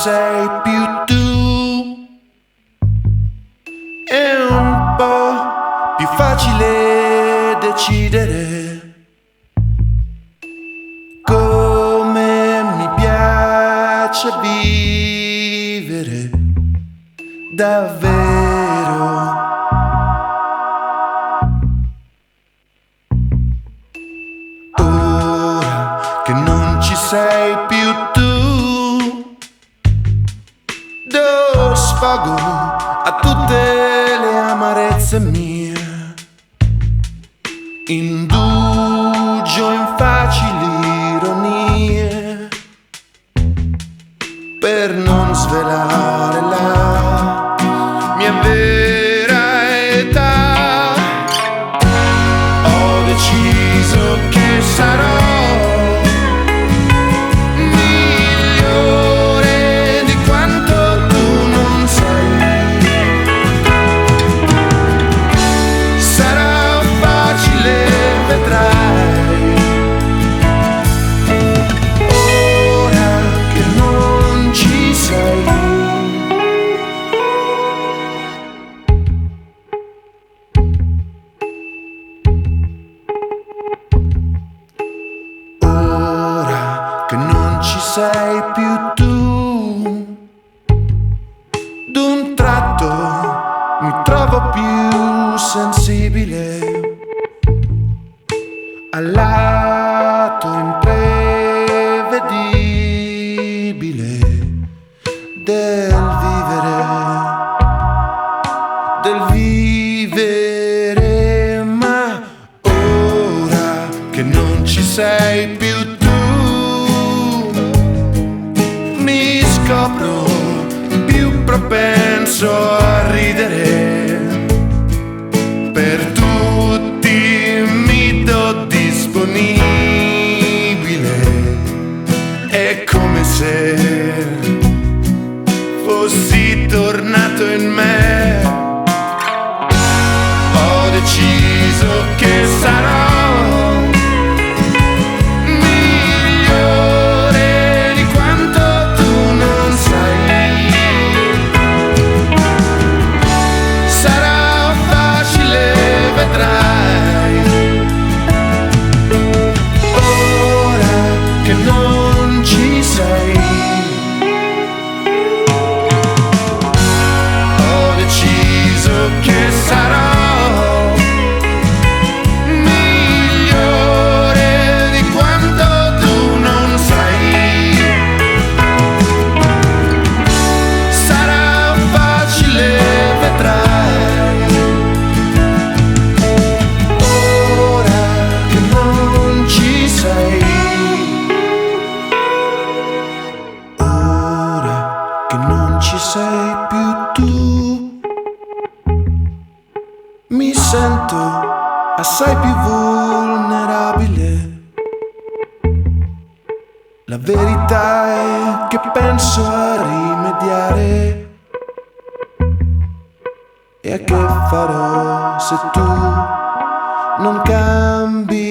sei più tu. È un po' più facile decidere come mi piace vivere davvero. Ora che non ci sei più tu, do sfogo a tutte le amarezze mie, indugio in facili ironie per non svelare la mia vera età. Ho deciso che sarò migliore di quanto tu non sei. Sarà facile, vedrai. Ora che non ci sei. Ora che non ci sei più tu, d'un tratto mi trovo più sensibile al lato imprevedibile del vivere, ma ora che non ci sei più tu, mi scopro più propenso a ridere. Per tutti mi do disponibile, è come se fossi tornato in me. Ho deciso che sarò migliore di quanto tu non sai. Sarà facile, vedrai. Ora che non ci sei. Ho deciso che sarò migliore di quanto tu non sai. Sarà facile, vedrai. Ora che non ci sei. Ora che non ci sei più tu, mi sento assai più vulnerabile. La verità è che penso a rimediare. E a che farò se tu non cambi?